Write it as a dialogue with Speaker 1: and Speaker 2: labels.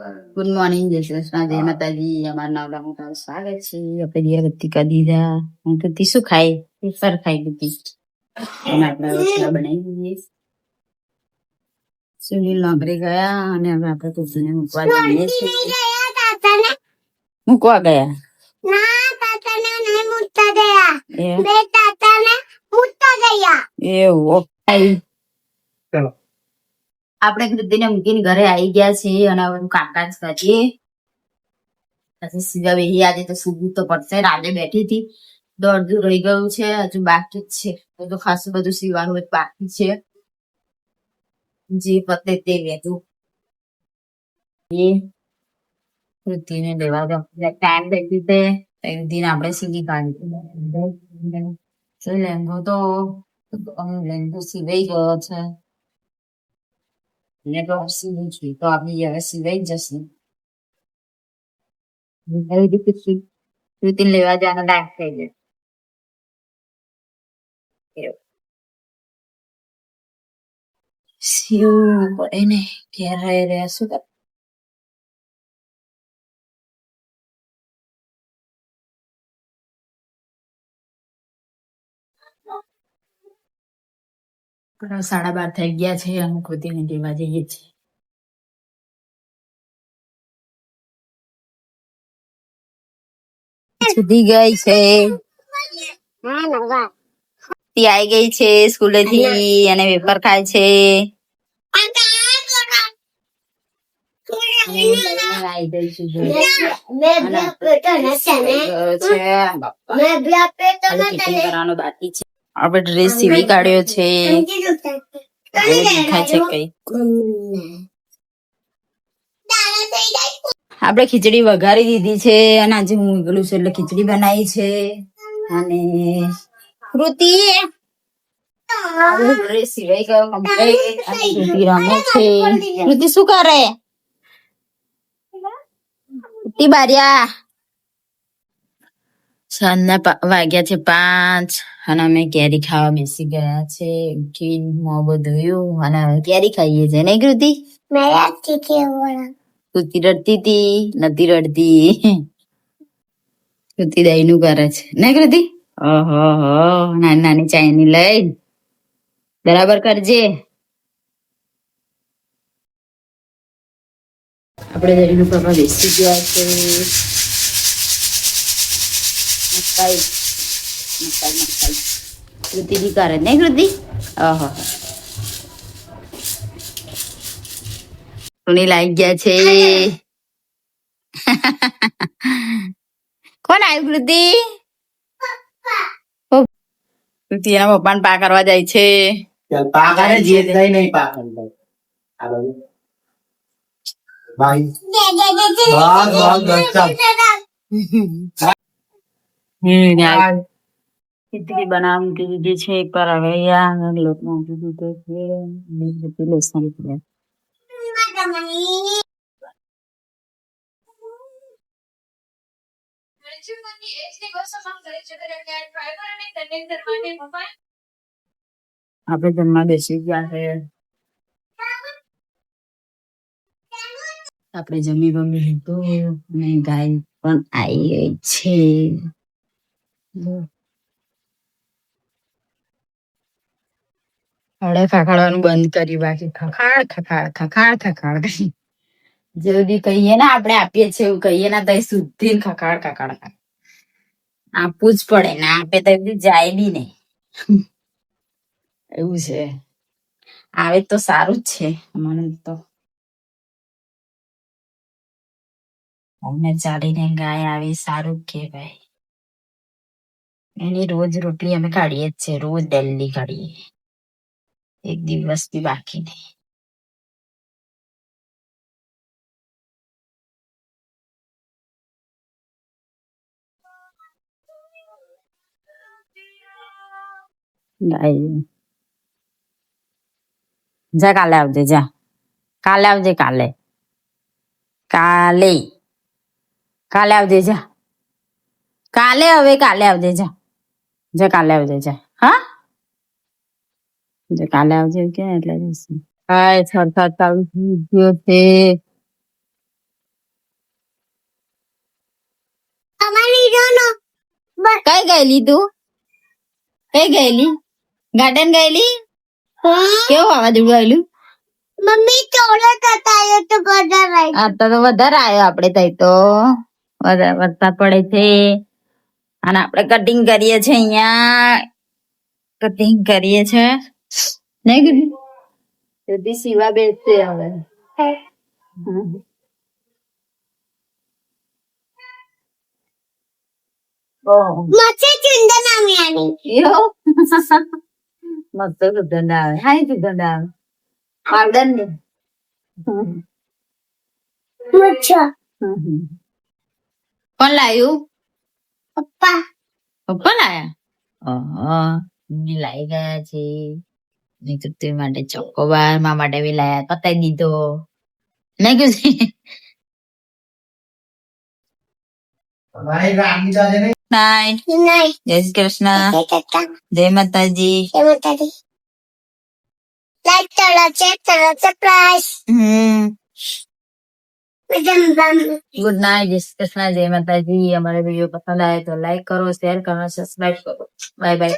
Speaker 1: Good morning, જય શ્રી કૃષ્ણ, જય માતાજી. અમારા નવરા મોટા સ્વાગત છે. આપણે દીવાબત્તી કરી દીધા. હું તો શું ખાઈ પેપર ખાઈ દીધી અને આપણે રોટલા બનાવી દઈએ. સુનિલ નોકરી ગયા અને હવે આપણે તુલસીને મૂકવા જઈએ છીએ. મૂકવા ગયા એવું. આપણે કૃતિને મૂકીને ઘરે આવી ગયા છીએ અને હવે કામકાજ કરીએ. પછી સીધા બેહી આજે તો સૂવું તો પડશે. રાતે બેઠી હતી, દોડધું રહી ગયું છે, હજુ બાકી જ છે. તો ખાસું બધું સીવાનું બાકી છે. જે પતે તે વેધું એ કૃતિને લેવા ટાઈમ થઈ દીધે દિન આપણે સીધી કાઢી લેંગો તો લેંગો સીવાઈ ગયો છે. ને તો સીવું છું તો આપણી હવે સીવાઈ જશે. કૃતિને લેવા જવાનો ટાઈમ થઈ જાય. સીવું પડે ને ઘેર રહી રહ્યા શું કર. સાડા 12 થઈ ગયા છે અને કૃતિને લેવા જઈએ છીએ. સુધી ગઈ છે, આવી ગઈ છે સ્કૂલે થી અને પેપર ખાય છે. બાકી છે. આપણે ડ્રેસ સીવી કાઢ્યો છે. આપણે ખીચડી વઘારી દીધી છે અને આજે હું ગયેલું છું એટલે ખીચડી બનાવી છે. અને કૃતિ ડ્રેસ સિવાય ગયો કમ્પ્લીટ. કૃતિ રમે છે. કૃતિ શું કરે? કૃતિ બાર્યા. સાંજના વાગ્યા છે 5 અને અમે કેરી ખાવા બેસી ગયા છે. ઉઠીને મોં ધોયું અને હવે કેરી ખાઈએ છે ને કૃતિ? કૃતિ રડતી હતી, નથી રડતી. કૃતિ દહીં નું કરે છે ને કૃતિ? ઓહો નાની નાની ચાઇની લઈ બરાબર કરજે. આપણે દહીં નું કરવા બેસી ગયા છે. મકાઈ કૃતિ દી કરે ને કૃતિ? ઓહો સુનિલ આવી ગયા છે. કોણ આવ્યું કૃતિ? કૃતિ એના પપ્પાને પા કરવા જાય છે. ખીચડી બનાવી મૂકી દીધી છે. એક વાર હવે લોટ મૂકી દીધો છે. લસણ આપણે જમવા બેસી ગયા છે. આપણે જમી બમી લીધું અને ગાય પણ આવી ગઈ છે. હળે ખખાડવાનું બંધ કર્યું. બાકી ખખાડ ખખાડ ખખાડ ખખાડ જલ્દી કહીએ ને આપણે આપીએ છીએ એવું કહીએ ના તો સુધી ખખાડ ખખાડ આપવું જ પડે ને. આપે તો જાય બી નહીં એવું છે. આવે તો સારું જ છે. મને તો અમને ચાલીને ગાય આવી સારું કહેવાય. એની રોજ રોટલી અમે કાઢીએ જ છે. રોજ ડેલી કાઢીએ, એક દિવસ બી બાકી નહીં. જા કાલે આવજે. જા કાલે આવજે. કાલે કાલે કાલે આવજે. જા કાલે હવે કાલે આવજે. જા જા કાલે આવજે. જા હા કાલે આવજે કે એટલે હા. 6 ચાલુ થઈ ગયો છે. કઈ ગયેલી તું? કઈ ગયેલી? ગાર્ડન ગયેલી? કેવું વાવાઝોડું આવેલું? મમ્મી થોડો તતાયો તો વધારે આ તો વધારે આવ્યો આપડે તઈ તો વધારે વરસાદ પડે છે અને આપણે કટિંગ કરીએ છે અહીંયા કટિંગ કરીએ છે નહીં કીધું સુધી સીવા બેસશે હવે મચ્છે ચુંદન આવી યો મસ્ત સુગંધ આવે હાય સુગંધ આવે પાવડર ને મચ્છા કોણ લાયું? પપ્પા. પપ્પા લાયા? લાઈ ગયા છે નહીં તો તે માટે ચોકોબાર મા માટે બી લાયા પતાઈ દીધો મેં કીધું નાઈટ જય શ્રી કૃષ્ણ જય માતાજી લાઈક કરો ચેક કરો સરપ્રાઈઝ ગુડ નાઇટ જય શ્રી કૃષ્ણ જય માતાજી અમારા વિડીયો પસંદ આવે તો લાઈક કરો શેર કરો સબસ્ક્રાઇબ કરો બાય બાય